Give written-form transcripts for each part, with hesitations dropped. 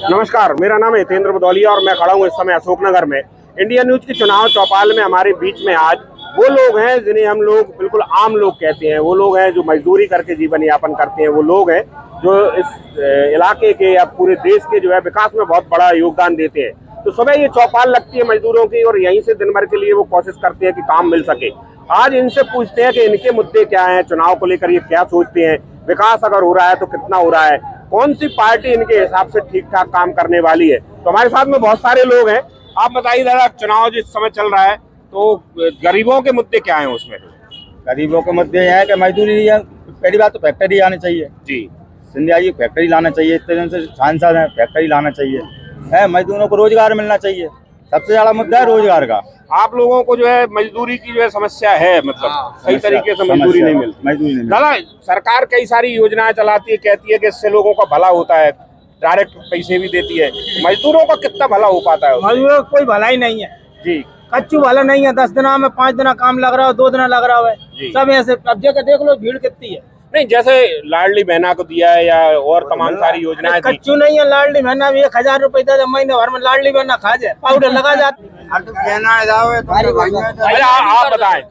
नमस्कार, मेरा नाम है हितेंद्र भदौलिया और मैं खड़ा हूँ इस समय अशोकनगर में। इंडिया न्यूज की चुनाव चौपाल में हमारे बीच में आज वो लोग हैं जिन्हें हम लोग बिल्कुल आम लोग कहते हैं। वो लोग हैं जो मजदूरी करके जीवन यापन करते हैं। वो लोग हैं जो इस इलाके के या पूरे देश के जो है विकास में बहुत बड़ा योगदान देते हैं। तो सुबह ये चौपाल लगती है मजदूरों की और यहीं से दिन भर के लिए वो कोशिश करते हैं कि काम मिल सके। आज इनसे पूछते हैं कि इनके मुद्दे क्या हैं, चुनाव को लेकर ये क्या सोचते हैं, विकास अगर हो रहा है तो कितना हो रहा है, कौन सी पार्टी इनके हिसाब से ठीक ठाक काम करने वाली है। तो हमारे साथ में बहुत सारे लोग हैं। आप बताइए दादा, चुनाव जिस समय चल रहा है तो गरीबों के मुद्दे क्या हैं उसमें? गरीबों के मुद्दे यह है कि मजदूरी, पहली बात तो फैक्ट्री आनी चाहिए जी। सिंधिया जी, फैक्ट्री लाना चाहिए। इतने दिन से सांसद है, फैक्ट्री लाना चाहिए है। मजदूरों को रोजगार मिलना चाहिए, सबसे ज्यादा मुद्दा है रोजगार का। आप लोगों को जो है मजदूरी की जो है समस्या है, मतलब सही तरीके से मजदूरी नहीं मिलती। दादा, सरकार कई सारी योजनाएं चलाती है, कहती है कि इससे लोगों का भला होता है, डायरेक्ट पैसे भी देती है। मजदूरों का कितना भला हो पाता है? मजदूरों का कोई भला ही नहीं है जी। कच्चू भला नहीं है। 10 दिनों में 5 दिन काम लग रहा है, 2 दिन लग रहा है। सब ऐसे अब जगह देख लो भीड़ कितनी है। नहीं, जैसे लाडली बहना को दिया है या और तमाम सारी योजनाएं थी। कच्चू नहीं है लाडली बहना भी 1000 रुपए दे महीने भर में लाडली बहना खा जाए, पाउडर लगा जाते। अच्छा, आप बताएं,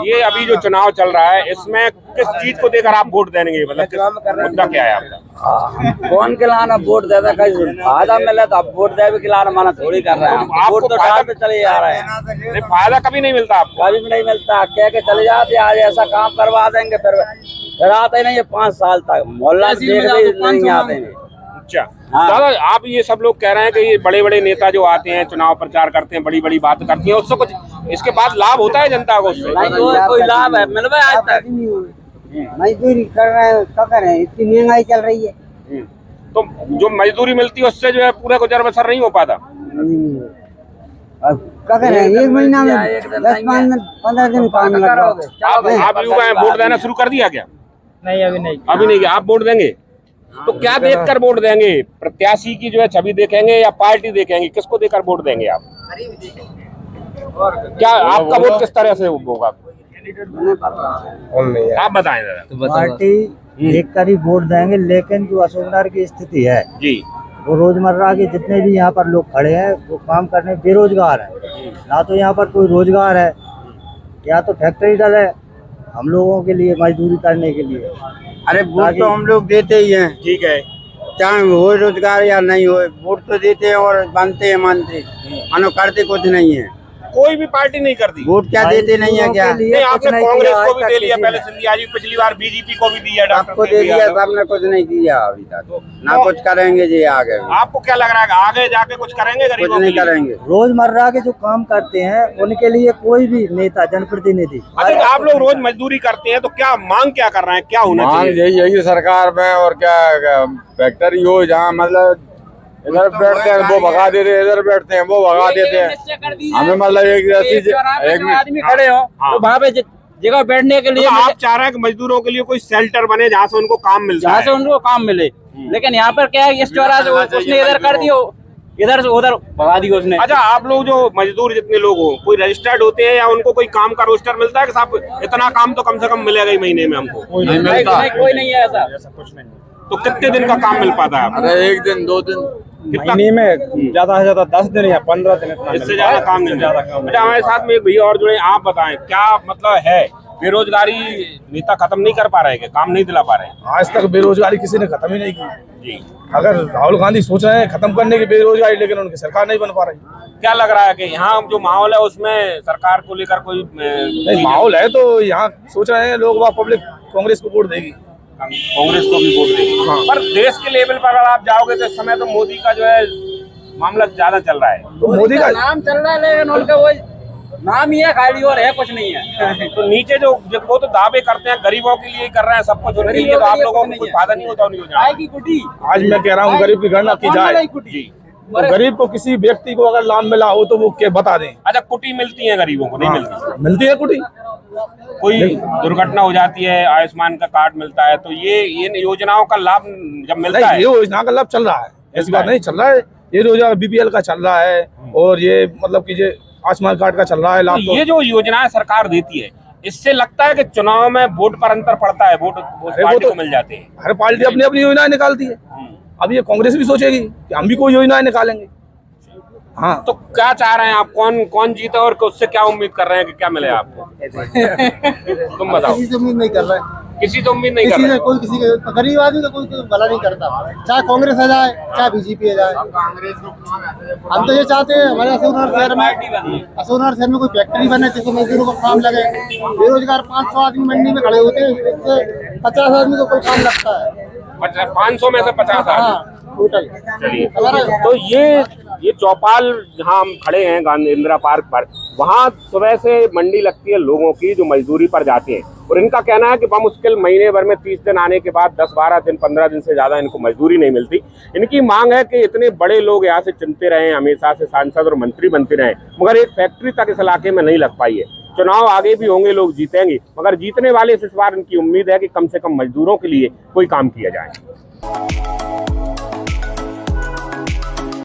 ये अभी जो चुनाव चल रहा है इसमें किस चीज को देकर आप वोट देंगे? मतलब किस मुद्दा क्या है आपका? कौन के लाना वोट देता, कहीं फायदा मिले तो आप वोट दे, खिलाना माना थोड़ी कर रहे हैं। वोट तो डालते चले जा रहे हैं, फायदा कभी नहीं मिलता आपको? कभी भी नहीं मिलता। कह के चले जाते आज ऐसा काम करवा देंगे, फिर आते नहीं है 5 साल तक मोहल्ला नहीं आते हैं। अच्छा दादा, आप ये सब लोग कह रहे हैं कि ये बड़े बड़े नेता जो आते हैं चुनाव प्रचार करते हैं, बड़ी बड़ी बात करती हैं, उससे कुछ इसके बाद लाभ होता है जनता को? उससे नहीं कोई लाभ है मिल आज तक। मजदूरी कर रहे हैं, क्या करें, इतनी महंगाई चल रही है। तो जो मजदूरी मिलती है उससे जो है पूरा गुजर बसर नहीं हो पाता। क्या करें, एक महीना में 10-15 दिन काम लग रहा है। आप युवा हैं, वोट देना शुरू कर दिया क्या? नहीं, अभी नहीं। अभी नहीं। आप वोट देंगे तो क्या देखकर वोट देंगे? प्रत्याशी की जो है छवि देखेंगे या पार्टी देखेंगे? किसको देकर वोट देंगे आप? क्या आपका वोट किस तरह से होगा? आप बताएं जरा। पार्टी देखकर ही वोट देंगे, लेकिन जो अशोकनगर की स्थिति है जी, वो रोजमर्रा के जितने भी यहाँ पर लोग खड़े हैं वो काम करने बेरोजगार है। ना तो यहाँ पर कोई रोजगार है, या तो फैक्ट्री डल है हम लोगों के लिए मजदूरी करने के लिए। अरे वोट तो हम लोग देते ही हैं, ठीक है, चाहे हो रोजगार या नहीं हो, वोट तो देते हैं और बनते हैं मानते, मानो करते कुछ नहीं है। कोई भी पार्टी नहीं करती वोट क्या देते नहीं है क्या? नहीं, आपने कांग्रेस को भी दे लिया, पहले सिंधिया जी, पिछली बार बीजेपी को भी दिया, आपको दे दिया, सबने कुछ नहीं किया अभी तक, ना कुछ करेंगे जी आगे। आपको क्या लग रहा है आगे जाके कुछ करेंगे? कुछ नहीं करेंगे। रोजमर्रा के जो काम करते हैं उनके लिए कोई भी नेता जनप्रतिनिधि। अच्छा, आप लोग रोज मजदूरी करते हैं तो क्या मांग क्या कर रहे हैं, क्या होना चाहिए? यही सरकार में, और क्या फैक्ट्री हो जहाँ मतलब इधर बैठते हैं वो भगा देते हैं, इधर बैठते हैं वो भगा देते हैं। हमें मतलब एक आदमी खड़े हो तो वहाँ पे जगह बैठने के लिए। तो आप चाह रहे हैं कि मजदूरों के लिए कोई शेल्टर बने जहाँ से उनको काम मिल जाए? जहाँ से उनको काम मिले, लेकिन यहाँ पर क्या है, इस चौराहे से उसने इधर कर दियो, इधर से उधर भगा दिया उसने। अच्छा, आप लोग जो मजदूर जितने लोग हो, कोई रजिस्टर्ड होते हैं या उनको कोई काम का रोस्टर मिलता है कि साहब इतना काम तो कम से कम मिलेगा ही महीने में हमको? कोई नहीं है ऐसा कुछ नहीं। तो कितने दिन का काम मिल पाता है? अरे 1 दिन 2 दिन महीने में ज्यादा से ज्यादा 10 दिन या 15 दिन, इससे ज्यादा काम नहीं। अच्छा, हमारे साथ में एक भैया और जुड़े, आप बताएं क्या मतलब है बेरोजगारी नेता खत्म नहीं कर पा रहे हैं, काम नहीं दिला पा रहे हैं? आज तक बेरोजगारी किसी ने खत्म ही नहीं की जी। अगर राहुल गांधी सोच रहे हैं खत्म करने की बेरोजगारी, लेकिन उनकी सरकार नहीं बन पा रही। क्या लग रहा है कि यहाँ जो माहौल है उसमें सरकार को लेकर कोई नहीं माहौल है तो यहाँ सोच रहे हैं लोग, पब्लिक कांग्रेस को वोट देगी, कांग्रेस को भी वोट देगी। हाँ। पर देश के लेवल पर अगर आप जाओगे तो इस समय तो मोदी का जो है मामला ज्यादा चल रहा है। तो मोदी का नाम चल रहा है, लेकिन उनका वो नाम ही है खाली, और है कुछ नहीं है। तो नीचे जो वो तो दावे करते हैं गरीबों के लिए कर रहे हैं, सब कुछ उनके लिए, तो आप लोगों को कोई फायदा नहीं होता उन योजनाओं की कुटी। आज मैं कह रहा हूँ गरीब की गणना की जाए तो गरीब को, किसी व्यक्ति को अगर लाभ मिला हो तो वो क्या बता दें। अच्छा, कुटी मिलती है गरीबों को? नहीं मिलती? मिलती है कुटी। कोई दुर्घटना हो जाती है, आयुष्मान का कार्ड मिलता है, तो ये योजनाओं का लाभ जब मिलता है, ये योजना का लाभ चल रहा है, ऐसी बात नहीं चल रहा है। ये योजना BPL का चल रहा है और ये मतलब कि ये आयुष्मान कार्ड का चल रहा है लाभ। तो ये जो योजनाएं सरकार देती है, इससे लगता है कि चुनाव में वोट पर अंतर पड़ता है, वोट पार्टी को मिल जाते हैं। हर पार्टी अपनी अपनी योजनाएं निकालती है। अब ये कांग्रेस भी सोचेगी कि हम भी कोई योजनाएं निकालेंगे। हाँ, तो क्या चाह रहे हैं आप, कौन कौन जीते और उससे क्या उम्मीद कर रहे हैं कि क्या मिले आपको? तुम बताओ। किसी से उम्मीद नहीं कर रहे हैं, किसी से उम्मीद नहीं कर किसी रहे से कोई किसी के गरीब आदमी का कोई भला नहीं करता, चाहे कांग्रेस आ जाए चाहे बीजेपी आ जाए। हम तो ये चाहते हैं हमारे असोनहर शहर में कोई फैक्ट्री बने जिसमें मजदूरों को काम लगे। बेरोजगार 500 आदमी मंडी में खड़े होते हैं, इससे 50 आदमी को कोई काम लगता है। 500 में से 50 आदमी। हाँ टोटल। चलिए, तो ये चौपाल जहाँ हम खड़े हैं गांधी इंदिरा पार्क पर, वहाँ सुबह से मंडी लगती है लोगों की जो मजदूरी पर जाते हैं, और इनका कहना है कि बमुश्किल महीने भर में 30 दिन आने के बाद 10-12 दिन 15 दिन से ज्यादा इनको मजदूरी नहीं मिलती। इनकी मांग है कि इतने बड़े लोग यहाँ से चुनते रहे, हमेशा से सांसद और मंत्री बनते रहे, मगर एक फैक्ट्री तक इस इलाके में नहीं लग पाई है। चुनाव आगे भी होंगे, लोग जीतेंगे, मगर जीतने वाले से इस बार इनकी उम्मीद है कि कम से कम मजदूरों के लिए कोई काम किया जाए।